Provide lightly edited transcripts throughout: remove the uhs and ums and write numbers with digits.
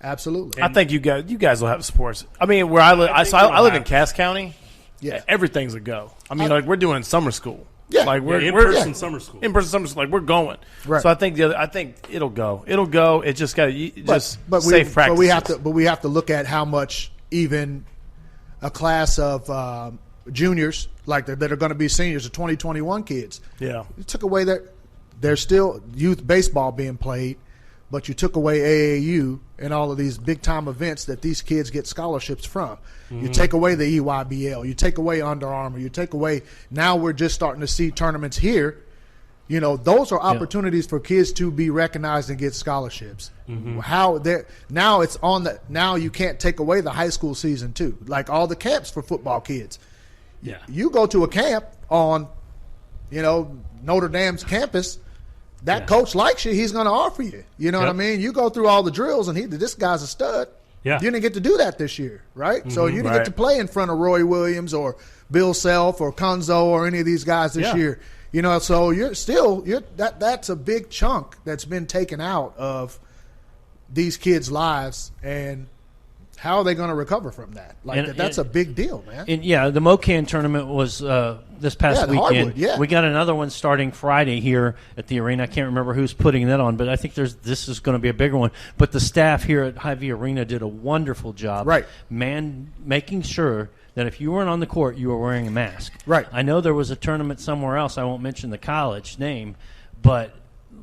Absolutely. I think you guys will have sports. I mean, where I live, I live in Cass County. Yeah. Everything's a go. I mean, like we're doing summer school. Yeah. Like we're in-person summer school. In-person summer school. Like we're going. Right. So I think it'll go. It'll go. It just got to safe practice. But we have to look at how much even a class of juniors like that are going to be seniors, the 2021 kids. Yeah. You took away there's still youth baseball being played, but you took away AAU and all of these big time events that these kids get scholarships from. You take away the EYBL, you take away Under Armour, you take away. Now we're just starting to see tournaments here. You know, those are opportunities for kids to be recognized and get scholarships. Now it's on the now you can't take away the high school season too, like all the camps for football kids. Yeah, you go to a camp on, Notre Dame's campus. That coach likes you, he's going to offer you. You know what I mean? You go through all the drills, and this guy's a stud. Yeah. You didn't get to do that this year, right? So you didn't get to play in front of Roy Williams or Bill Self or Kunzo or any of these guys this year. You know, so that's a big chunk that's been taken out of these kids' lives, and how are they going to recover from that? That's a big deal, man. And the MoCan tournament was this past weekend. Hardwood, we got another one starting Friday here at the arena. I can't remember who's putting that on, but I think this is going to be a bigger one. But the staff here at Hy-Vee Arena did a wonderful job, right? Making sure that if you weren't on the court, you were wearing a mask. Right. I know there was a tournament somewhere else. I won't mention the college name, but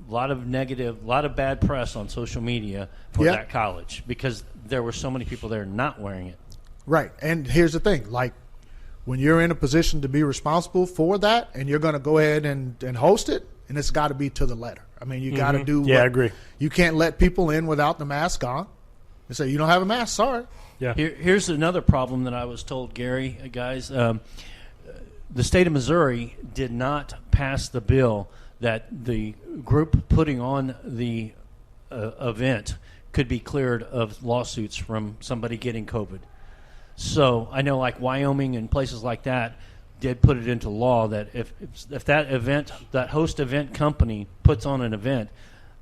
a lot of bad press on social media for that college because there were so many people there not wearing it. Right. And here's the thing, like when you're in a position to be responsible for that and you're going to go ahead and host it, and it's got to be to the letter. I mean, you got to do I agree. You can't let people in without the mask on. They say, you don't have a mask, sorry. Yeah. Here's another problem that I was told, Gary, guys. The state of Missouri did not pass the bill that the group putting on the event could be cleared of lawsuits from somebody getting COVID. So I know like Wyoming and places like that did put it into law that if that host event company puts on an event,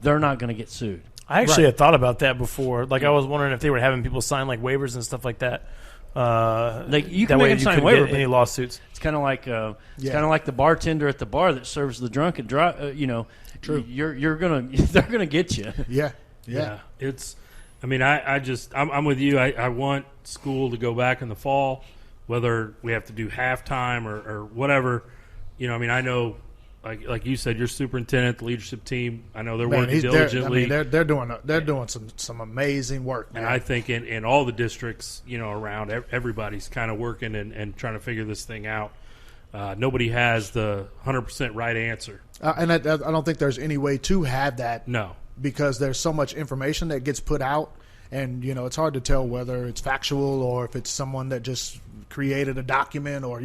they're not going to get sued. I actually had thought about that before. Like I was wondering if they were having people sign like waivers and stuff like that. You can make them sign a waiver. Any lawsuits? It's kind of like the bartender at the bar that serves the drunk and drive. True. They're gonna get you. Yeah. I'm with you. I want school to go back in the fall, whether we have to do halftime or whatever. I know, like you said, your superintendent, the leadership team. I know they're working diligently. They're doing some amazing work, man. And I think in all the districts, around, everybody's kind of working and trying to figure this thing out. Nobody has the 100% right answer. And I don't think there's any way to have that. No. Because there's so much information that gets put out, and it's hard to tell whether it's factual or if it's someone that just created a document or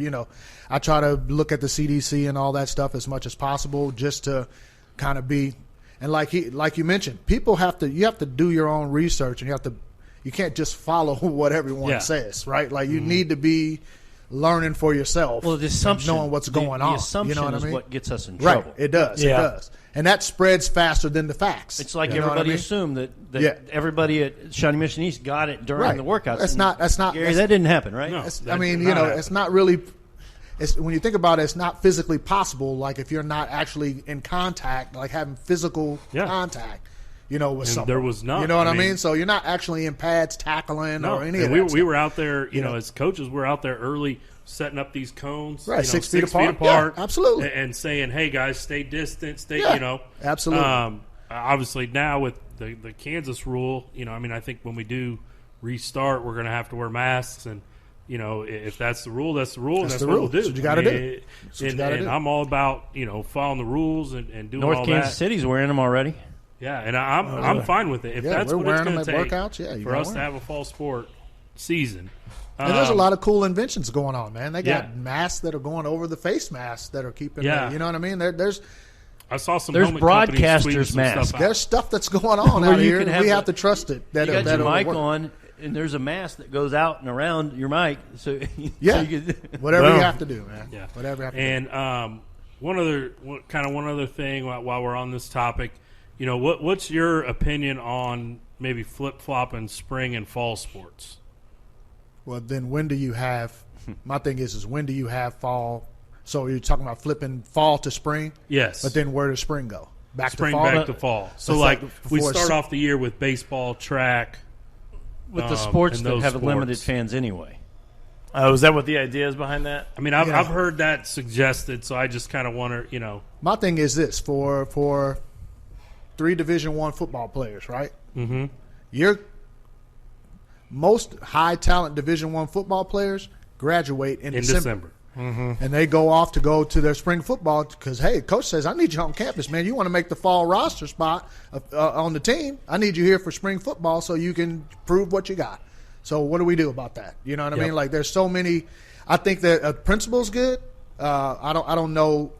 I try to look at the CDC and all that stuff as much as possible just to kind of be, and like you mentioned, you have to do your own research, and you can't just follow what everyone says, right? Like you need to be learning for yourself. Well, the assumption, knowing what's going on. The assumption you know what is I mean? what gets us in trouble. Right, it does. Yeah. It does. And that spreads faster than the facts. It's like everybody assumed that everybody at Shawnee Mission East got it during the workouts. That's not. Gary, that didn't happen, right? No, it's not really. When you think about it, it's not physically possible. Like if you're not actually in contact, like having physical contact, with someone. There was none. You know what I mean? So you're not actually in pads tackling or any of that. We were out there, as coaches, we're out there early setting up these cones, right? 6 feet apart. Yeah, absolutely. And saying, "Hey guys, stay distant, absolutely." Obviously, now with the Kansas rule, I think when we do restart, we're going to have to wear masks, and if that's the rule, that's the rule, and that's what we'll do. That's what you got to do. And I'm all about following the rules and doing North all Kansas that. City's wearing them already. Yeah, and I'm fine with it if that's what it's going to take for us to have a fall sport season. And there's a lot of cool inventions going on, man. They got masks that are going over the face masks that are keeping. You know what I mean? I saw some. There's broadcasters' masks. There's stuff that's going on out here. We have to trust it. You got your mic on, and there's a mask that goes out and around your mic. So whatever you have to do, man. Yeah, whatever you have to do. And one other thing while we're on this topic, what's your opinion on maybe flip-flopping spring and fall sports. Well, then when do you have – my thing is when do you have fall? So you're talking about flipping fall to spring? Yes. But then where does spring go? Back Spring to fall? back to fall. So, It's like, like we before start s- off the year with baseball, track. With the sports and that those have sports. limited fans anyway. Is that what the idea is behind that? I mean, I've Yeah. heard that suggested, so I just kind of want to, My thing is this for 3 Division I football players, right? Mm-hmm. Your most high talent Division I football players graduate in December. And they go off to go to their spring football because, hey, coach says, I need you on campus, man. You want to make the fall roster spot on the team. I need you here for spring football so you can prove what you got. So what do we do about that? You know what I mean? Like there's so many. I think that principle's good. I don't know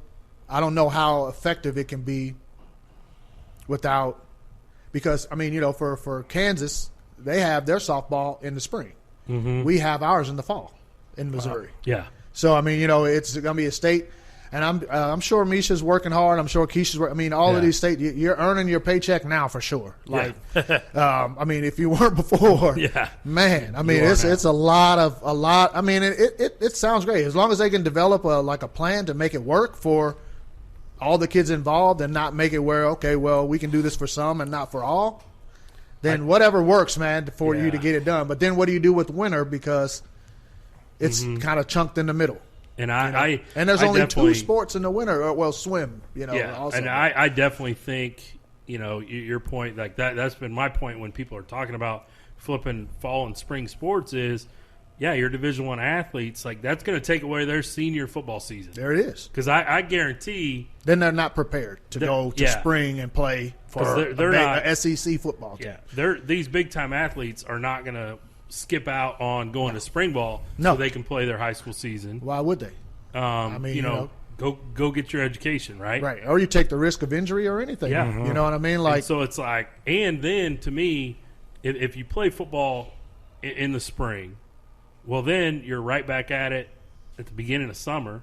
how effective it can be without because, I mean, for Kansas, they have their softball in the spring. Mm-hmm. We have ours in the fall in Missouri. Yeah. So I mean, it's going to be a state, and I'm sure Misha's working hard. I'm sure Keisha's working. I mean, all of these states, you're earning your paycheck now for sure. Like, I mean, if you weren't before, man, I mean, it's a lot. I mean, it sounds great as long as they can develop a plan to make it work for all the kids involved and not make it where okay, well, we can do this for some and not for all. Then whatever works, man, for you to get it done. But then what do you do with winter because it's kind of chunked in the middle. And and there's only 2 sports in the winter. Well, swim, also. And I definitely think, your point, like that's been my point when people are talking about flipping fall and spring sports is, your Division I athletes, like that's going to take away their senior football season. There it is. Because I guarantee. Then they're not prepared to go to spring and play for they're not a SEC football team. Yeah, these big-time athletes are not going to skip out on going to spring ball No. so they can play their high school season. Why would they? I mean, go get your education, right? Right. Or you take the risk of injury or anything. Yeah. You know what I mean? Like, and so it's like, and then to me, if you play football in the spring, well, then you're right back at it at the beginning of summer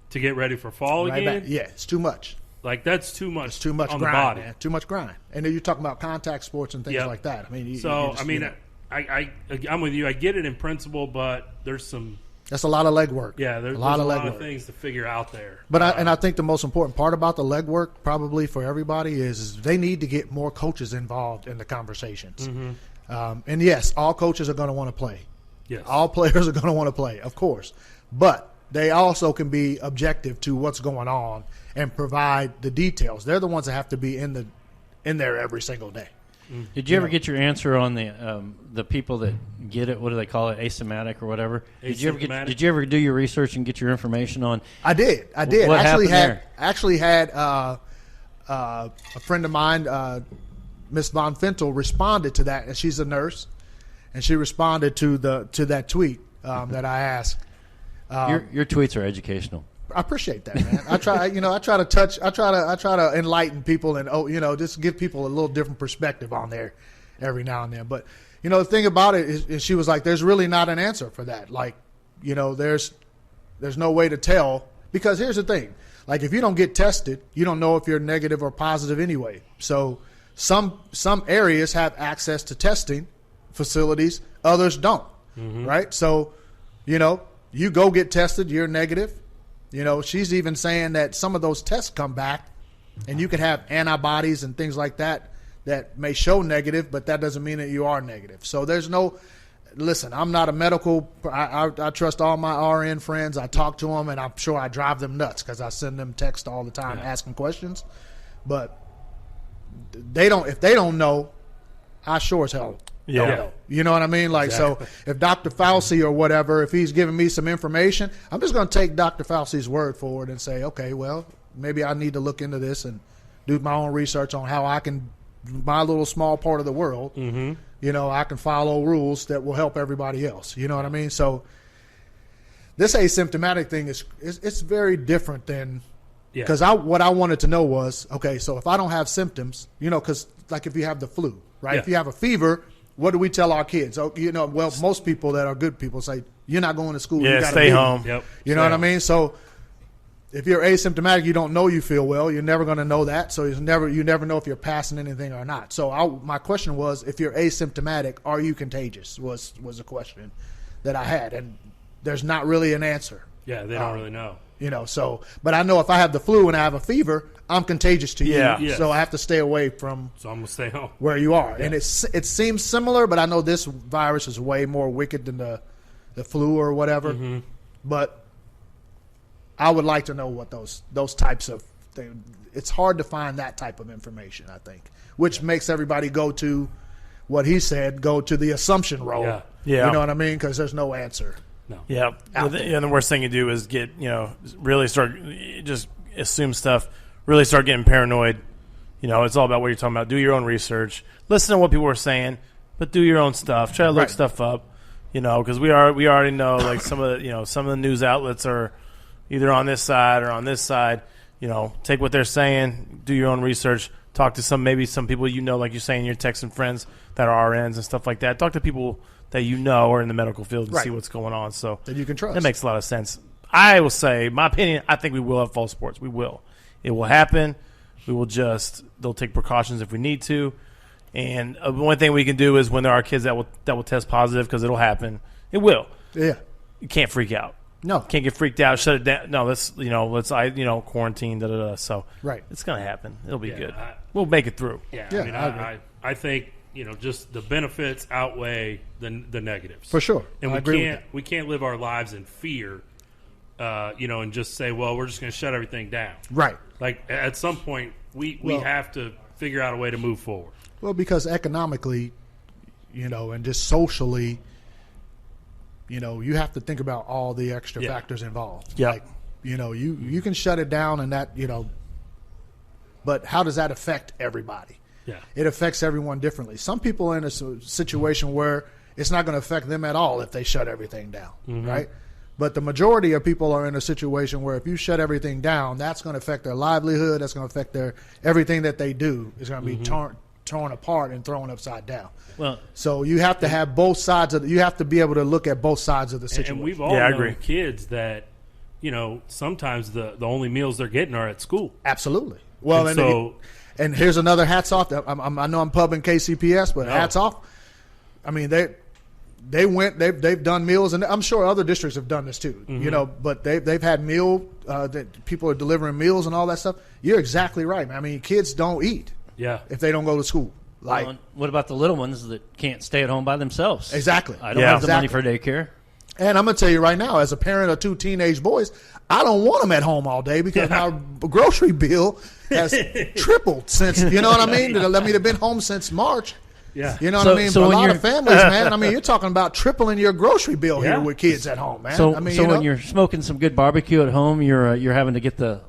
to get ready for fall right again. back. Yeah, it's too much. Like that's too much. It's too much on grind, the body. man. Too much grind. And then you're talking about contact sports and things like that. I mean, I'm with you. I get it in principle, but there's some. That's a lot of legwork. Yeah, there's a lot of things to figure out there. But I think the most important part about the legwork, probably for everybody, is they need to get more coaches involved in the conversations. And yes, all coaches are going to want to play. Yes, all players are going to want to play, of course. But they also can be objective to what's going on and provide the details. They're the ones that have to be in there every single day. Did you ever get your answer on the people that get it? What do they call it? Asymptomatic or whatever? Did you ever do your research and get your information on? I did. What happened there? Actually had a friend of mine, Miss Von Fintel, responded to that, and she's a nurse, and she responded to that tweet that I asked. Your tweets are educational. I appreciate that, man. I try to enlighten people and just give people a little different perspective on there every now and then. But the thing about it is she was like, "There's really not an answer for that. Like, there's no way to tell because here's the thing: like, if you don't get tested, you don't know if you're negative or positive anyway. So some areas have access to testing facilities, others don't, right? So you go get tested, you're negative." She's even saying that some of those tests come back and you could have antibodies and things like that may show negative, but that doesn't mean that you are negative. So there's listen, I'm not a medical, I trust all my RN friends. I talk to them and I'm sure I drive them nuts because I send them texts all the time asking questions. But if they don't know, I sure as hell don't know. You know what I mean? Like, So if Dr. Fauci or whatever, if he's giving me some information, I'm just going to take Dr. Fauci's word for it and say, okay, well, maybe I need to look into this and do my own research on how I can, my little small part of the world, I can follow rules that will help everybody else. You know what I mean? So this asymptomatic thing it's very different than because what I wanted to know was, okay, so if I don't have symptoms, because like if you have the flu, right? If you have a fever, what do we tell our kids? Oh, well, most people that are good people say, you're not going to school. Yeah, you gotta stay home. Yep. You know what I mean? So if you're asymptomatic, you don't know you feel well. You're never going to know that. So you never know if you're passing anything or not. So my question was, if you're asymptomatic, are you contagious? Was a question that I had, and there's not really an answer. Yeah, they don't really know. So, but I know if I have the flu and I have a fever, I'm contagious to you. Yeah. Yes. So I have to stay away from So I'm gonna stay home. where you are. Yeah. And it seems similar, but I know this virus is way more wicked than the flu or whatever. Mm-hmm. But I would like to know what those types of things. It's hard to find that type of information, I think, which makes everybody go to what he said, go to the assumption role. Yeah. Yeah. You know what I mean? Because there's no answer. No. Yeah. Out And the worst thing you do is get, really start, just assume stuff, really start getting paranoid. It's all about what you're talking about. Do your own research. Listen to what people are saying, but do your own stuff. Try to look Right. stuff up, because we already know, like, some of the news outlets are either on this side or on this side. Take what they're saying, do your own research, talk to maybe some people, like you're saying, you're texting friends that are RNs and stuff like that. Talk to people that are in the medical field and Right. see what's going on. So That you can trust. that makes a lot of sense. I will say, my opinion, I think we will have fall sports. We will. It will happen. They'll take precautions if we need to. And one thing we can do is when there are kids that will test positive, because it'll happen. It will. Yeah. You can't freak out. No. Can't get freaked out. Shut it down. No, let's quarantine. So Right. it's gonna happen. It'll be Yeah, good. We'll make it through. Yeah, Yeah, I mean, I agree. I think just the benefits outweigh the negatives For sure. and I we agree with can't we can't live our lives in fear, and just say, well, we're just going to shut everything down. Right. Like at some point, we Well- have to figure out a way to move forward. Well, because economically, and just socially, you have to think about all the extra Yeah. factors involved. Yeah. Like, you can shut it down and that, but how does that affect everybody? Yeah, It affects everyone differently. Some people are in a situation where it's not going to affect them at all if they shut everything down, right? But the majority of people are in a situation where if you shut everything down, that's going to affect their livelihood. That's going to affect everything that they do is going to be torn apart and thrown upside down. Well, So you have to have both sides you have to be able to look at both sides of the situation. and we've all Yeah, I known agree. kids that sometimes the only meals they're getting are at school. Absolutely. Well, And and here's another hats off. I know I'm pubbing KCPS, but hats off. I mean, they've done meals, and I'm sure other districts have done this too. But they've had meal that people are delivering meals and all that stuff. You're exactly right, man. I mean, kids don't eat Yeah, if they don't go to school. Like well, what about the little ones that can't stay at home by themselves? Exactly. I don't Yeah. have the money Exactly. for daycare. And I'm gonna tell you right now, as a parent of two teenage boys, I don't want them at home all day because my grocery bill has tripled since. You know what I mean? Let me have been home since March. yeah. You know what So- I mean? so For a when lot you're- of families, man. I mean, you're talking about tripling your grocery bill Yeah. here with kids at home, man. So, I mean, when you're smoking some good barbecue at home, you're having to get the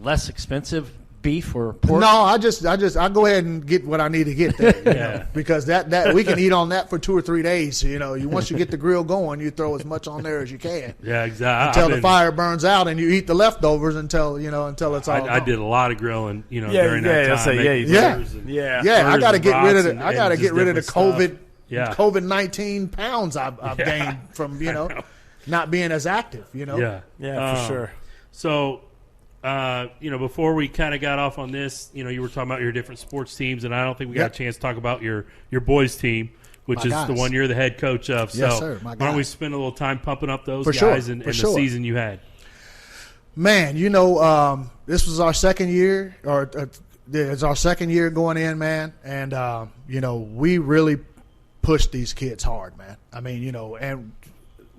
less expensive beef or pork. no, I go ahead and get what I need to get there, Yeah. because that we can eat on that for 2 or 3 days. Once you get the grill going, you throw as much on there as you can Yeah, exactly. until the fire burns out, and you eat the leftovers until it's all. I gone. did a lot of grilling, during yeah, that I'll time. say, yeah, making you did. burgers and- Yeah. Yeah, I burgers got to and get rid of brats it. I got to and get just rid of the different COVID, stuff. Yeah. COVID-19 pounds I've Yeah. gained from not being as active. Yeah, Yeah, for sure. So, before we kind of got off on this, you were talking about your different sports teams, and I don't think we got Yep. a chance to talk about your boys' team, which My is guys. the one you're the head coach of. Yes, So, sir, my why don't we guys. spend a little time pumping up those For sure, guys and for the sure. season you had? Man, this was our second year, or it's our second year going in, man, and we really pushed these kids hard, man. I mean, and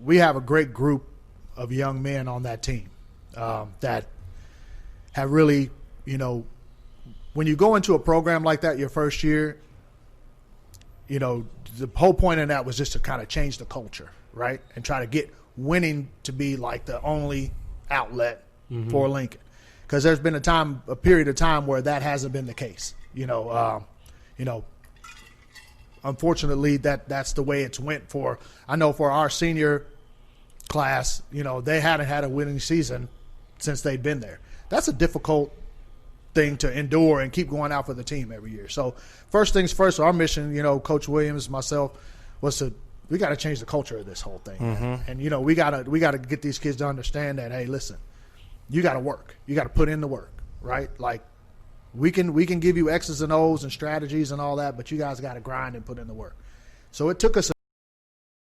we have a great group of young men on that team that have really, when you go into a program like that your first year, the whole point of that was just to kind of change the culture, right? And try to get winning to be like the only outlet for Lincoln. Because there's been a period of time where that hasn't been the case. Unfortunately, that's the way it's went for our senior class. They hadn't had a winning season since they'd been there. That's a difficult thing to endure and keep going out for the team every year. So first things first, our mission, Coach Williams, myself, was we got to change the culture of this whole thing. And we got to get these kids to understand that, hey, listen, you got to work. You got to put in the work, right? Like we can give you X's and O's and strategies and all that, but you guys got to grind and put in the work. So it took us